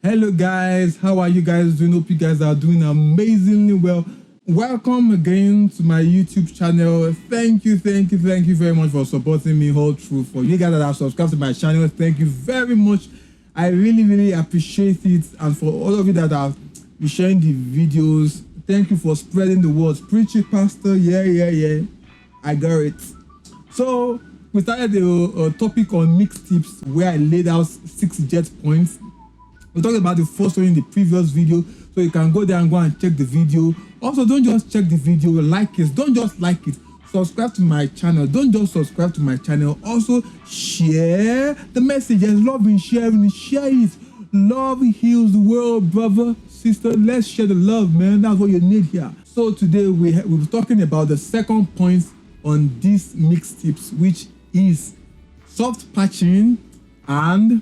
Hello guys, how are you guys doing? Hope you guys are doing amazingly well. Welcome again to my YouTube channel. Thank you very much for supporting me all through. For you guys that have subscribed to my channel, thank you very much. I really appreciate it. And for all of you that have been sharing the videos, thank you for spreading the word. Preach it, Pastor. Yeah. I got it. So we started a topic on mixed tips where I laid out 6 jet points. We talked about the first one in the previous video, so you can go there and go and check the video. Also, don't just check the video, like it. Don't just like it. Subscribe to my channel. Don't just subscribe to my channel. Also, share the message. There's love in sharing. Share it. Love heals the world, brother, sister. Let's share the love, man. That's what you need here. So today we're talking about the second point on these mixed tips, which is soft patching and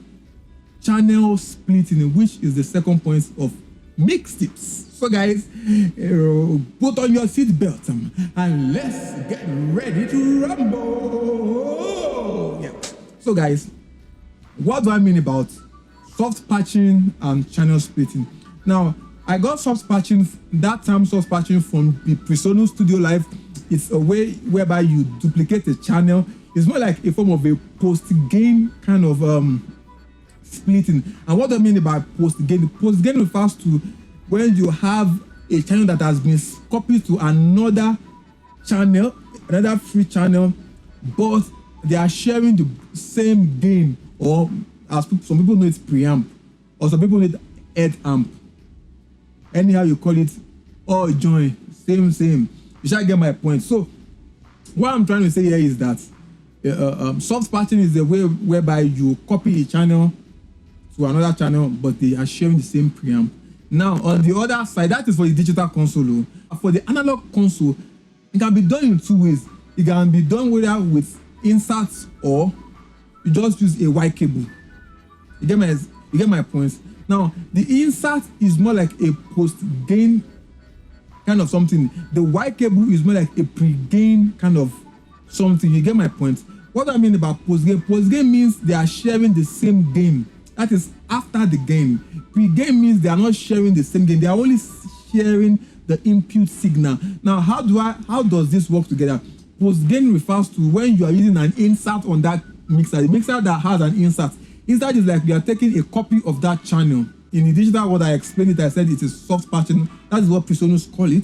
channel splitting, which is the second point of mixed tips. So guys, put on your seatbelt and let's get ready to rumble. Yeah. So guys, what do I mean about soft patching and channel splitting? Now, I got soft patching, that term soft patching, from the Presonus Studio Live. It's a way whereby you duplicate a channel. It's more like a form of a post-gain kind of splitting. And what I mean by post-gain? Post-gain refers to when you have a channel that has been copied to another channel, another free channel, but they are sharing the same gain, or as some people know, it's preamp, or some people know it head amp. Anyhow you call it, or join, same. You shall get my point. So what I'm trying to say here is that soft patching is the way whereby you copy a channel to another channel, but they are sharing the same preamp. Now, on the other side, that is for the digital console. For the analog console, it can be done in 2 ways. It can be done whether with inserts, or you just use a Y cable. You get my points. Now, the insert is more like a post-gain kind of something. The Y cable is more like a pre-gain kind of something. You get my point? What I mean about post-gain? Post-gain means they are sharing the same gain. That is after the gain. Pre-gain means they are not sharing the same gain. They are only sharing the input signal. Now, how does this work together? Post-gain refers to when you are using an insert on that mixer. The mixer that has an insert. Insert is like you are taking a copy of that channel. In the digital world, I explained it. I said it is soft patching. That is what Presonus call it.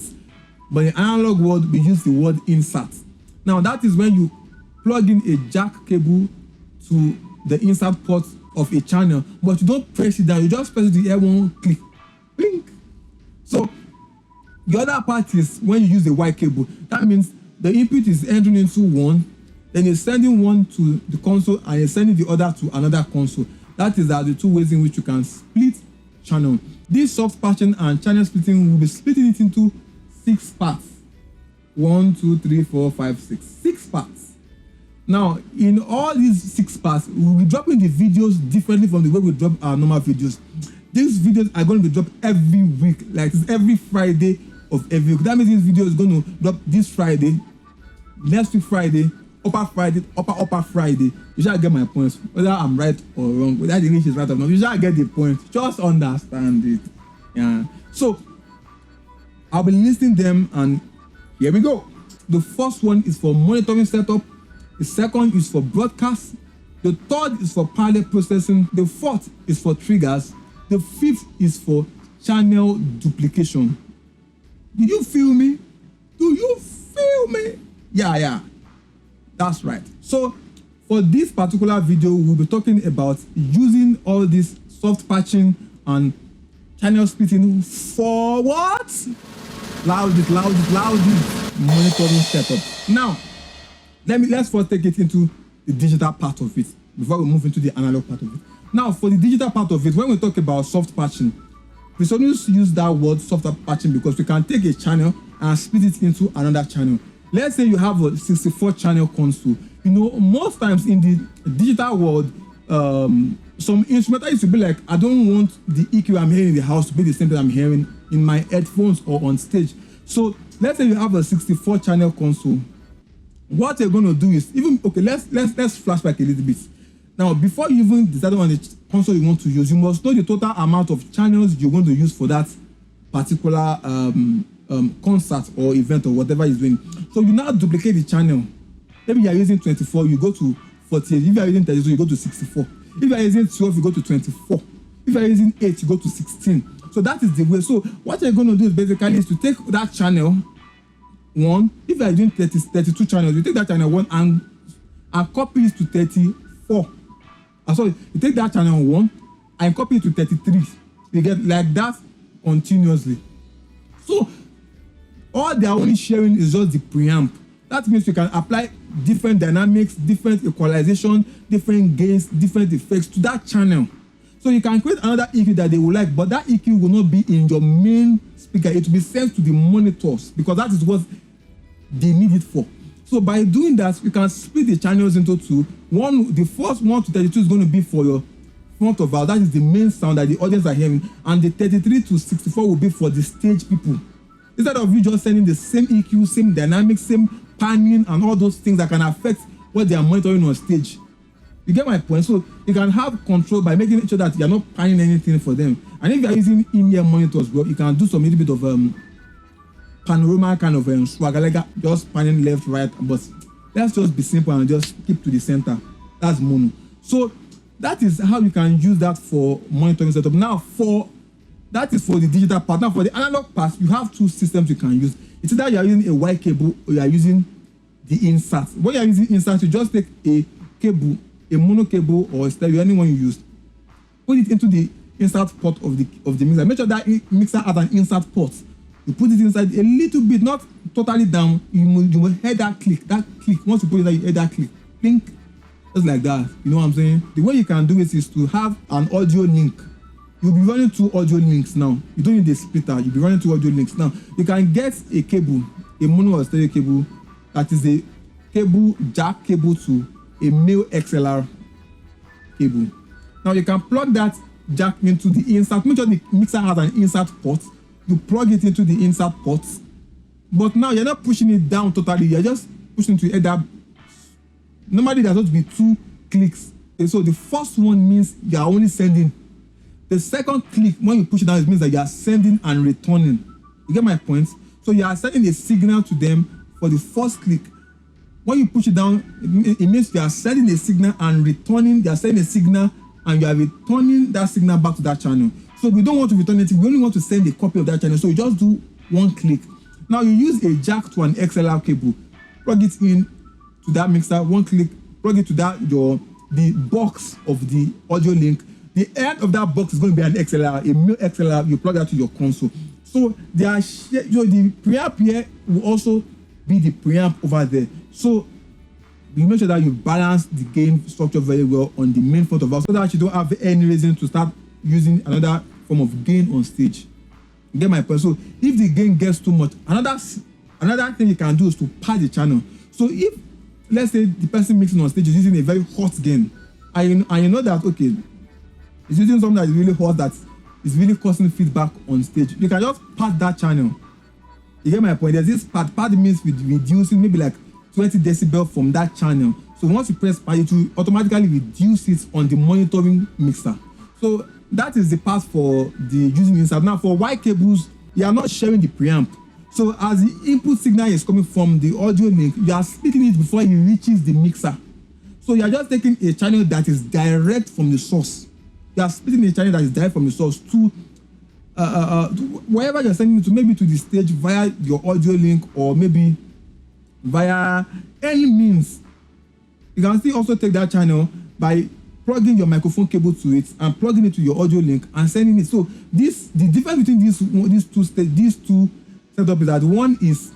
But in the analog world, we use the word insert. Now, that is when you plug in a jack cable to the insert port of a channel, but you don't press it down. You just press the L1 click, blink. So the other part is when you use the Y cable. That means the input is entering into one, then you're sending one to the console and you're sending the other to another console. That is the 2 ways in which you can split channel. This soft patching and channel splitting, will be splitting it into 6 parts. 1, 2, 3, 4, 5, 6. 6 parts. Now, in all these 6 parts, we'll be dropping the videos differently from the way we drop our normal videos. These videos are going to be dropped every week, like it's every Friday of every week. That means this video is going to drop this Friday, next week Friday, upper Friday. You shall get my points, whether I'm right or wrong, whether the English is right or not. You shall get the point. Just understand it. Yeah. So I'll be listing them, and here we go. The first one is for monitoring setup. The second is for broadcast. The third is for parallel processing. The fourth is for triggers. The fifth is for channel duplication. Did you feel me? Do you feel me? Yeah. That's right. So for this particular video, we'll be talking about using all this soft patching and channel splitting for what? Loud it. Monitoring setup. Now, let's first take it into the digital part of it before we move into the analog part of it. Now, for the digital part of it, when we talk about soft patching, we sometimes use that word soft patching because we can take a channel and split it into another channel. Let's say you have a 64-channel console. You know, most times in the digital world, some instrumentalists will be like, I don't want the EQ I'm hearing in the house to be the same that I'm hearing in my headphones or on stage. So let's say you have a 64-channel console. What you're going to do is, let's flashback a little bit. Now, before you even decide on the console you want to use, you must know the total amount of channels you're going to use for that particular concert or event or whatever you're doing. So you now duplicate the channel. Maybe you're using 24, you go to 48. If you're using 32, you go to 64. If you're using 12, you go to 24. If you're using 8, you go to 16. So that is the way. So what you're going to do is basically is to take that channel 1. If you're doing 32 channels, you take that channel 1 and copy it to 34. Sorry, you take that channel 1 and copy it to 33. You get like that continuously. So all they are only sharing is just the preamp. That means you can apply different dynamics, different equalization, different gains, different effects to that channel. So you can create another EQ that they will like, but that EQ will not be in your main speaker. It will be sent to the monitors because that is what they need it for. So by doing that, you can split the channels into 2. The first 1 to 32 is going to be for your front of house. That is the main sound that the audience are hearing. And the 33 to 64 will be for the stage people. Instead of you just sending the same EQ, same dynamics, same panning, and all those things that can affect what they are monitoring on stage. You get my point? So you can have control by making sure that you're not panning anything for them. And if you're using in-ear monitors, well, you can do some little bit of panorama kind of swagger, like just panning left, right. But let's just be simple and just keep to the center. That's mono. So that is how you can use that for monitoring setup. Now that is for the digital part. Now for the analog part, you have 2 systems you can use. It's either you are using a Y cable or you are using the insert. When you are using insert, you just take a cable, a mono cable or a stereo, anyone you use, put it into the insert port of the mixer. Make sure that mixer has an insert port. You put it inside a little bit, not totally down. You will hear that click. Once you put it there, you hear that click. Blink, just like that. You know what I'm saying? The way you can do it is to have an audio link. You'll be running 2 audio links now. You don't need a splitter. You'll be running 2 audio links now. You can get a cable, a mono or stereo cable, that is a cable, jack cable to a male XLR cable. Now you can plug that jack into the insert. Make sure the mixer has an insert port. You plug it into the insert port. But now you're not pushing it down totally. You're just pushing to either. Normally there's going to be 2 clicks. And so the first one means you're only sending. The second click, when you push it down, it means that you are sending and returning. You get my point? So you are sending a signal to them for the first click. When you push it down, it means you are sending a signal and returning. You are sending a signal and you are returning that signal back to that channel. So we don't want to return anything. We only want to send a copy of that channel. So you just do 1 click. Now you use a jack to an XLR cable. Plug it in to that mixer. 1 click. Plug it to the box of the audio link. The end of that box is going to be an XLR, a male XLR. You plug that to your console. So the preamp here will also be the preamp over there. So you make sure that you balance the gain structure very well on the main front of house so that you don't have any reason to start using another form of gain on stage. You get my point? So if the gain gets too much, another thing you can do is to pad the channel. So if, let's say, the person mixing on stage is using a very hot gain, and you know that, okay, it's using something that is really hot, that is really causing feedback on stage, you can just pad that channel. You get my point? There's this pad. Pad means with reducing maybe like 20 decibel from that channel. So once you press pad, it will automatically reduce it on the monitoring mixer. So that is the part for the using insert. Now for Y cables, you are not sharing the preamp. So as the input signal is coming from the audio link, you are splitting it before it reaches the mixer. So you are just taking a channel that is direct from the source. You are splitting a channel that is direct from the source to wherever you're sending it to, maybe to the stage via your audio link or maybe via any means. You can still also take that channel by plugging your microphone cable to it and plugging it to your audio link and sending it. So the difference between these two setups is that one is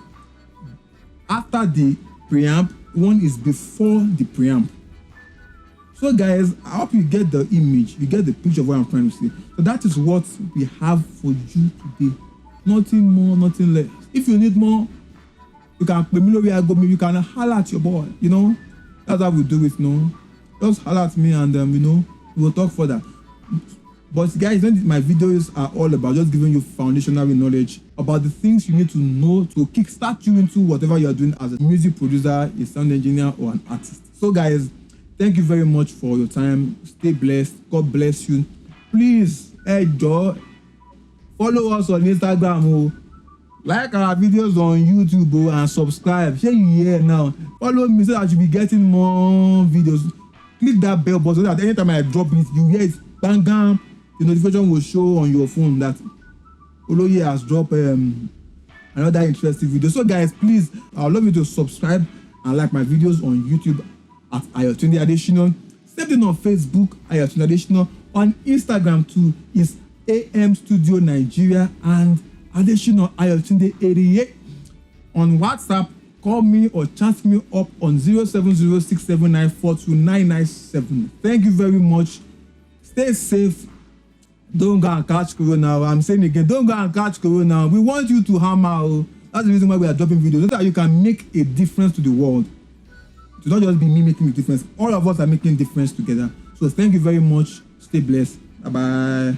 after the preamp, one is before the preamp. So guys, I hope you get the image, you get the picture of what I'm trying to say. So that is what we have for you today. Nothing more, nothing less. If you need more, you can you can holler at your boy, you know. That's how we do it, no. Just holler at me and we'll talk further. But guys, my videos are all about just giving you foundational knowledge about the things you need to know to kickstart you into whatever you're doing as a music producer, a sound engineer, or an artist. So guys, Thank you very much for your time. Stay blessed. God bless you. Please, Joe, follow us on Instagram. Oh. Like our videos on YouTube, oh, and subscribe. Share you here now. Follow me so that you'll be getting more videos. Click that bell button so that anytime I drop it, you hear it. Bang, bang. The notification will show on your phone that Oloye has dropped another interesting video. So guys, please, I would love you to subscribe and like my videos on YouTube at Ayotunde Adesina. Same on Facebook, Ayotunde Adesina. On Instagram too is AM Studio Nigeria and Adesina Ayotunde 88. On WhatsApp, call me or chat me up on 0706794297. Thank you very much. Stay safe. Don't go and catch corona. I'm saying again, don't go and catch corona. We want you to hammer. That's the reason why we are dropping videos, so that you can make a difference to the world. It will not just be me making a difference. All of us are making a difference together. So thank you very much. Stay blessed. Bye bye.